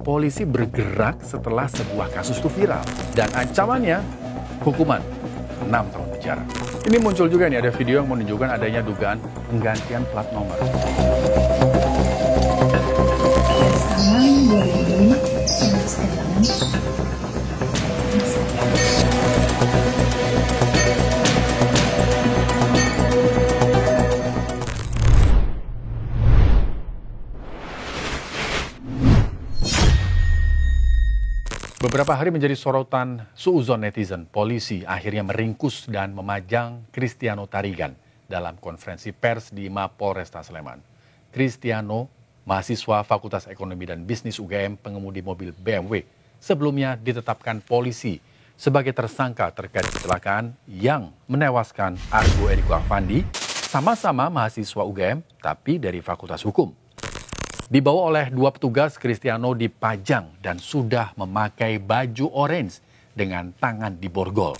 polisi bergerak setelah sebuah kasus itu viral. Dan ancamannya hukuman 6 tahun penjara. Ini muncul juga nih, ada video yang menunjukkan adanya dugaan penggantian plat nomor. Beberapa hari menjadi sorotan suuzon netizen, polisi akhirnya meringkus dan memajang Cristiano Tarigan dalam konferensi pers di Mapolresta Sleman. Cristiano, mahasiswa Fakultas Ekonomi dan Bisnis UGM, pengemudi mobil BMW, sebelumnya ditetapkan polisi sebagai tersangka terkait kecelakaan yang menewaskan Argo Eriko Afandi, sama-sama mahasiswa UGM tapi dari Fakultas Hukum. Dibawa oleh 2 petugas, Cristiano dipajang dan sudah memakai baju orange dengan tangan di borgol.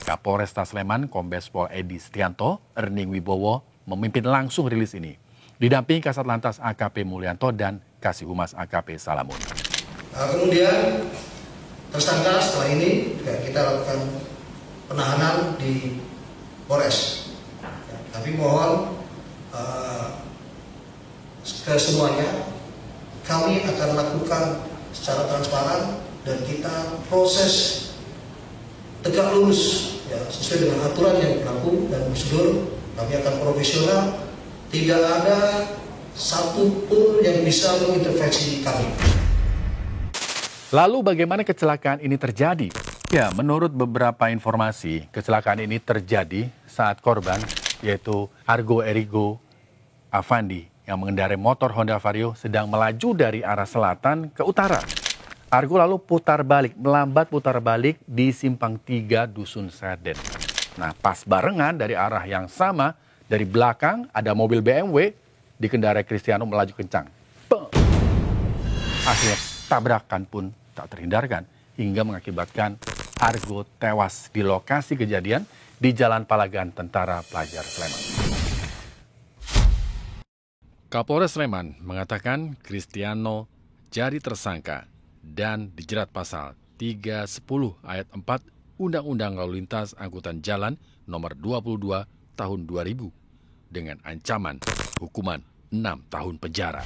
Kapolresta Sleman, Kombes Pol Edi Setianto, Erning Wibowo memimpin langsung rilis ini. Didampingi Kasat Lantas AKP Mulyanto dan Kasih Humas AKP Salamun. Kemudian tersangka setelah ini juga kita lakukan penahanan di Polres. Tapi mohon ke semuanya, kami akan lakukan secara transparan dan kita proses tegak lurus ya, sesuai dengan aturan yang berlaku dan prosedur. Kami akan profesional, tidak ada satupun yang bisa mengintervensi kami. Lalu bagaimana kecelakaan ini terjadi? Ya, menurut beberapa informasi, kecelakaan ini terjadi saat korban, yaitu Argo Eriko Afandi, yang mengendarai motor Honda Vario sedang melaju dari arah selatan ke utara. Argo lalu melambat putar balik di Simpang 3 Dusun Seden. Nah, pas barengan dari arah yang sama, dari belakang ada mobil BMW dikendarai Cristiano melaju kencang. Akhirnya tabrakan pun tak terhindarkan hingga mengakibatkan Argo tewas di lokasi kejadian di Jalan Palagan Tentara Pelajar Sleman. Kapolres Sleman mengatakan Cristiano jadi tersangka dan dijerat pasal 310 ayat 4 Undang-Undang Lalu Lintas Angkutan Jalan nomor 22 tahun 2000 dengan ancaman hukuman 6 tahun penjara.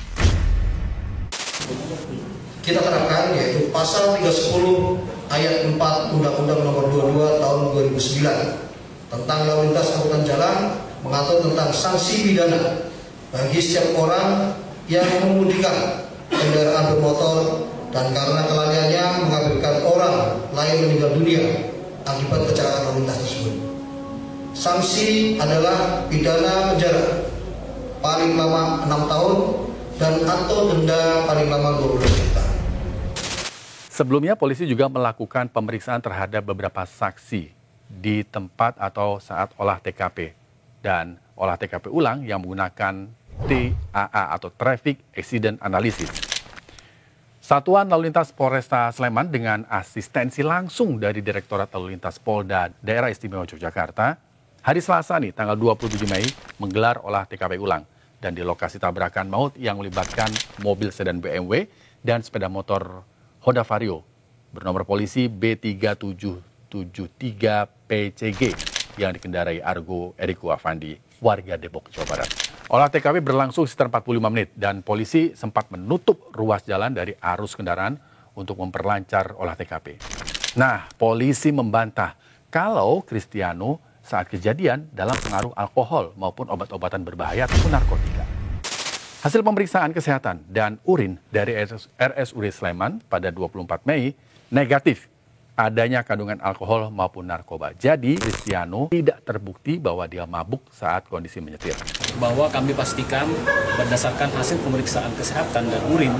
Kita terapkan yaitu pasal 310 ayat 4 Undang-Undang nomor 22 tahun 2009 tentang Lalu Lintas Angkutan Jalan, mengatur tentang sanksi pidana bagi setiap orang yang mengemudikan kendaraan bermotor dan karena kelalaiannya mengakibatkan orang lain meninggal dunia akibat kecelakaan lalu lintas tersebut. Sanksi adalah pidana penjara paling lama 6 tahun dan atau denda paling lama 12 juta. Sebelumnya polisi juga melakukan pemeriksaan terhadap beberapa saksi di tempat atau saat olah TKP dan olah TKP ulang yang menggunakan TAA atau Traffic Accident Analysis. Satuan Lalu Lintas Polresta Sleman dengan asistensi langsung dari Direktorat Lalu Lintas Polda Daerah Istimewa Yogyakarta, hari Selasa nih, tanggal 27 Mei, menggelar olah TKP ulang. Dan di lokasi tabrakan maut yang melibatkan mobil sedan BMW dan sepeda motor Honda Vario bernomor polisi B3773PCG yang dikendarai Argo Eriko Afandi, warga Depok, Jawa Barat. Olah TKP berlangsung sekitar 45 menit dan polisi sempat menutup ruas jalan dari arus kendaraan untuk memperlancar olah TKP. Nah, polisi membantah kalau Cristiano saat kejadian dalam pengaruh alkohol maupun obat-obatan berbahaya ataupun narkotika. Hasil pemeriksaan kesehatan dan urin dari RSUD Sleman pada 24 Mei negatif adanya kandungan alkohol maupun narkoba. Jadi, Cristiano tidak terbukti bahwa dia mabuk saat kondisi menyetir. Bahwa kami pastikan berdasarkan hasil pemeriksaan kesehatan dan urin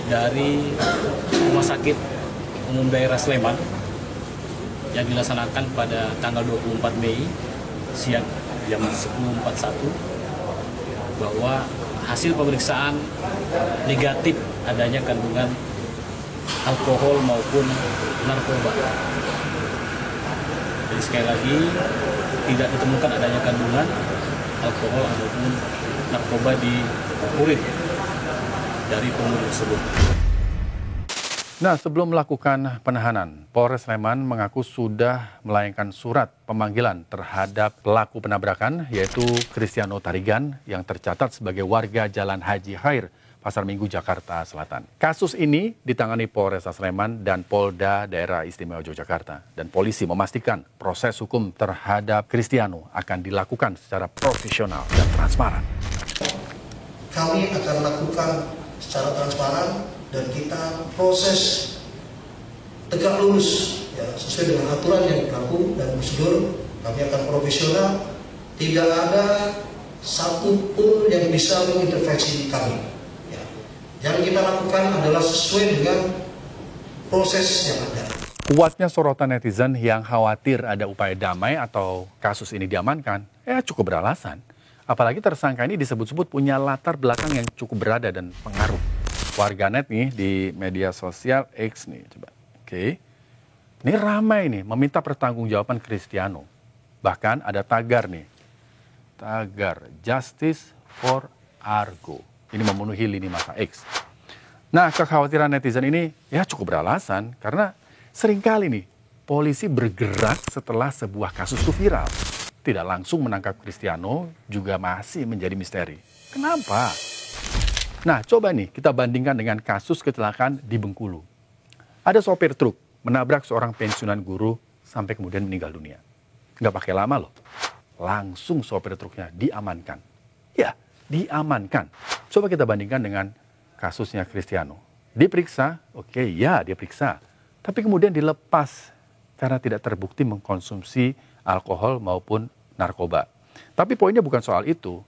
dari Rumah Sakit Umum Daerah Sleman yang dilaksanakan pada tanggal 24 Mei siang jam 10.41 bahwa hasil pemeriksaan negatif adanya kandungan alkohol maupun narkoba. Jadi sekali lagi tidak ditemukan adanya kandungan alkohol ataupun narkoba di urin dari pengemudi tersebut. Nah, sebelum melakukan penahanan, Polres Sleman mengaku sudah melayangkan surat pemanggilan terhadap pelaku penabrakan, yaitu Kristiano Tarigan yang tercatat sebagai warga Jalan Haji Khair, Pasar Minggu, Jakarta Selatan. Kasus ini ditangani Polres Sleman dan Polda Daerah Istimewa Yogyakarta. Dan polisi memastikan proses hukum terhadap Kristiano akan dilakukan secara profesional dan transparan. Kami akan lakukan secara transparan dan kita proses tegak lurus ya, sesuai dengan aturan yang berlaku dan prosedur. Kami akan profesional, tidak ada satupun yang bisa mengintervensi kami ya. Yang kita lakukan adalah sesuai dengan proses yang ada. Kuatnya sorotan netizen yang khawatir ada upaya damai atau kasus ini diamankan, cukup beralasan. Apalagi tersangka ini disebut-sebut punya latar belakang yang cukup berada dan pengaruh. Warganet nih di media sosial X nih, coba. Oke. Ini ramai nih meminta pertanggungjawaban Kristiano. Bahkan ada tagar nih. Tagar Justice for Argo. Ini memenuhi lini masa X. Nah, kekhawatiran netizen ini cukup beralasan karena seringkali nih polisi bergerak setelah sebuah kasus itu viral. Tidak langsung menangkap Kristiano juga masih menjadi misteri. Kenapa? Nah, coba nih kita bandingkan dengan kasus kecelakaan di Bengkulu. Ada sopir truk menabrak seorang pensiunan guru sampai kemudian meninggal dunia. Nggak pakai lama loh. Langsung sopir truknya diamankan. Ya, diamankan. Coba kita bandingkan dengan kasusnya Kristiano. Diperiksa, oke, ya dia periksa. Tapi kemudian dilepas karena tidak terbukti mengkonsumsi alkohol maupun narkoba. Tapi poinnya bukan soal itu.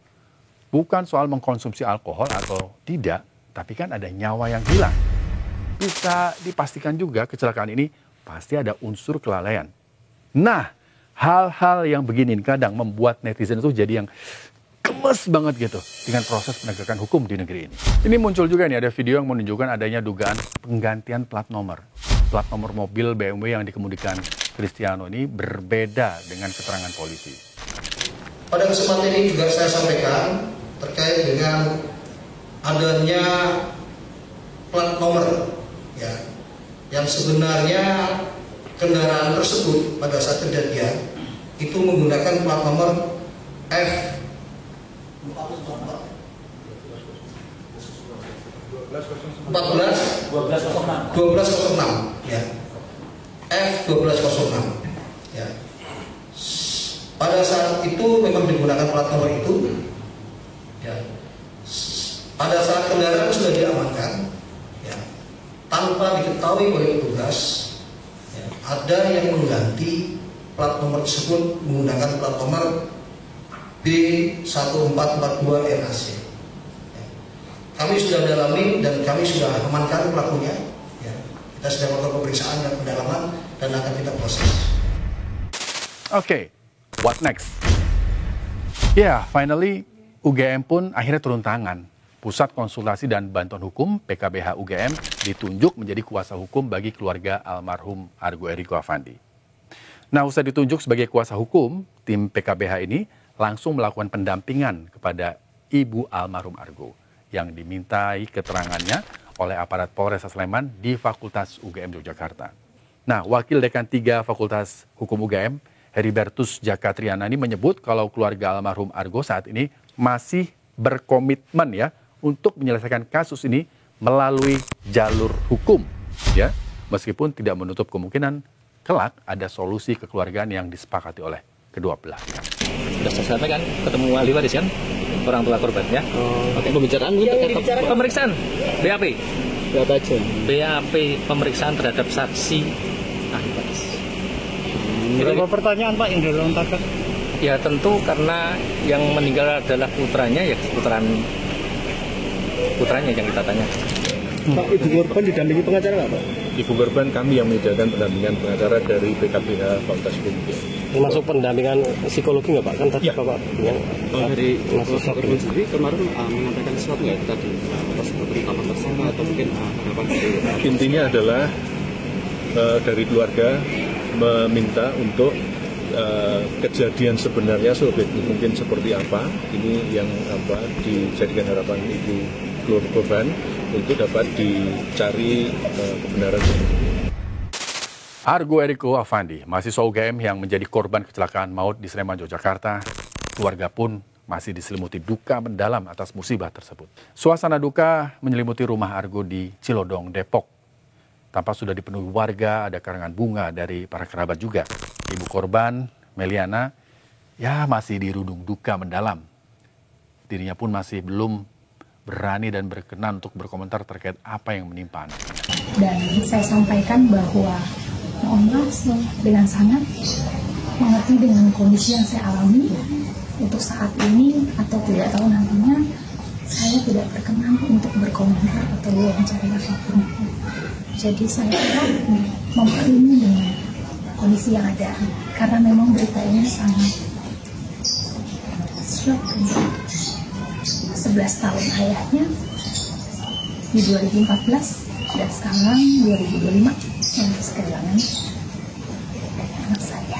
Bukan soal mengkonsumsi alkohol atau tidak, tapi kan ada nyawa yang hilang. Bisa dipastikan juga kecelakaan ini pasti ada unsur kelalaian. Nah, hal-hal yang begini kadang membuat netizen itu jadi yang gemes banget gitu dengan proses penegakan hukum di negeri ini. Ini muncul juga nih, ada video yang menunjukkan adanya dugaan penggantian plat nomor. Plat nomor mobil BMW yang dikemudikan Kristiano ini berbeda dengan keterangan polisi. Pada kesempatan ini juga saya sampaikan terkait dengan adanya plat nomor ya, yang sebenarnya kendaraan tersebut pada saat kejadian itu menggunakan plat nomor F 1206 ya. F1206 ya. Pada saat itu memang digunakan plat nomor itu ya. Pada saat kendaraan sudah diamankan ya, tanpa diketahui oleh petugas ya, ada yang mengganti plat nomor tersebut menggunakan plat nomor B1442 RAC ya. Kami sudah dalami dan kami sudah amankan pelakunya ya. Kita sudah melakukan pemeriksaan dan pendalaman dan akan kita proses. Oke, what next? Ya, finally UGM pun akhirnya turun tangan. Pusat Konsultasi dan Bantuan Hukum PKBH UGM ditunjuk menjadi kuasa hukum bagi keluarga almarhum Argo Eriko Affandi. Nah, usai ditunjuk sebagai kuasa hukum, tim PKBH ini langsung melakukan pendampingan kepada ibu almarhum Argo yang dimintai keterangannya oleh aparat Polres Sleman di Fakultas UGM Yogyakarta. Nah, Wakil Dekan 3 Fakultas Hukum UGM, Heribertus Jakatriana ini menyebut kalau keluarga almarhum Argo saat ini masih berkomitmen ya untuk menyelesaikan kasus ini melalui jalur hukum ya, meskipun tidak menutup kemungkinan kelak ada solusi kekeluargaan yang disepakati oleh kedua belah pihak. Sudah saya sampaikan ketemu ahli waris kan, orang tua korban ya. Oke. Pembicaraan pemeriksaan BAP. Berapa aja? BAP pemeriksaan terhadap saksi ahli waris. Berapa pertanyaan Pak yang dilontarkan? Ya tentu karena yang meninggal adalah putranya, ya putranya yang kita tanya. Pak, ibu korban didampingi pengacara nggak Pak? Ibu korban kami yang menyediakan pendampingan pengacara dari PKBH Fakultas Hukum. Termasuk pendampingan psikologi nggak Pak? Kan tadi Ya. Bapak yang dari kuasa korban sendiri kemarin menyampaikan sesuatu nggak tadi atas penetapan tersangka atau mungkin harapan dari Intinya adalah dari keluarga meminta untuk kejadian sebenarnya sebaik mungkin seperti apa. Ini yang dijadikan harapan Ibu seluruh korban untuk dapat dicari kebenaran. Argo Eriko Afandi, mahasiswa UGM yang menjadi korban kecelakaan maut di Sleman, Yogyakarta, keluarga pun masih diselimuti duka mendalam atas musibah tersebut. Suasana duka menyelimuti rumah Argo di Cilodong, Depok. Tampak sudah dipenuhi warga, ada karangan bunga dari para kerabat juga. Ibu korban, Meliana, ya masih dirundung duka mendalam. Dirinya pun masih belum berani dan berkenan untuk berkomentar terkait apa yang menimpa anaknya. Dan saya sampaikan bahwa mohon maaf dengan sangat mengerti dengan kondisi yang saya alami. Untuk saat ini atau tidak tahu nantinya, saya tidak berkenan untuk berkomentar atau mencari apapun. Jadi saya tetap memperlindungi dengan kondisi yang ada, karena memang berita ini sangat shock. 11 tahun ayahnya di 2014 dan sekarang 2025 yang kehilangan anak saya.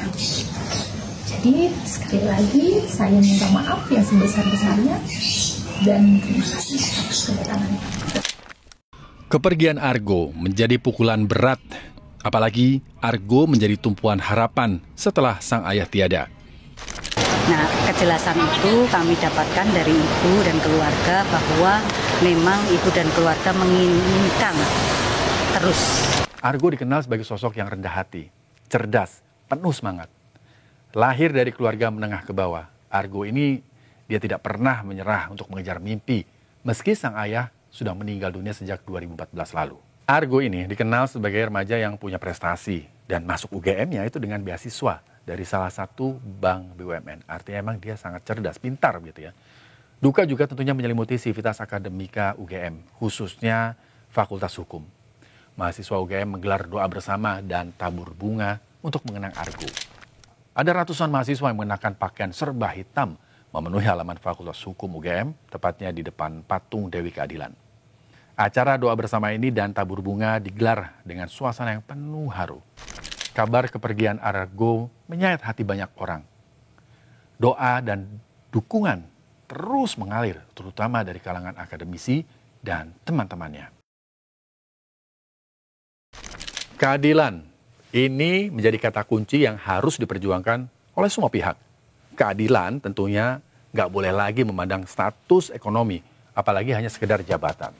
Jadi sekali lagi saya minta maaf yang sebesar-besarnya dan terima kasih atas kedatangannya. Kepergian Argo menjadi pukulan berat, apalagi Argo menjadi tumpuan harapan setelah sang ayah tiada. Nah, kejelasan itu kami dapatkan dari ibu dan keluarga bahwa memang ibu dan keluarga menginginkan terus. Argo dikenal sebagai sosok yang rendah hati, cerdas, penuh semangat. Lahir dari keluarga menengah ke bawah, Argo ini dia tidak pernah menyerah untuk mengejar mimpi, meski sang ayah sudah meninggal dunia sejak 2014 lalu. Argo ini dikenal sebagai remaja yang punya prestasi dan masuk UGM-nya itu dengan beasiswa dari salah satu bank BUMN. Artinya emang dia sangat cerdas, pintar gitu ya. Duka juga tentunya menyelimuti sivitas akademika UGM, khususnya Fakultas Hukum. Mahasiswa UGM menggelar doa bersama dan tabur bunga untuk mengenang Argo. Ada ratusan mahasiswa yang mengenakan pakaian serba hitam memenuhi halaman Fakultas Hukum UGM, tepatnya di depan patung Dewi Keadilan. Acara doa bersama ini dan tabur bunga digelar dengan suasana yang penuh haru. Kabar kepergian Argo menyayat hati banyak orang. Doa dan dukungan terus mengalir, terutama dari kalangan akademisi dan teman-temannya. Keadilan. Ini menjadi kata kunci yang harus diperjuangkan oleh semua pihak. Keadilan tentunya nggak boleh lagi memandang status ekonomi, apalagi hanya sekedar jabatan.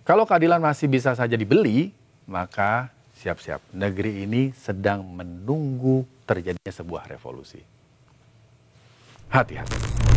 Kalau keadilan masih bisa saja dibeli, maka siap-siap, negeri ini sedang menunggu terjadinya sebuah revolusi. Hati-hati.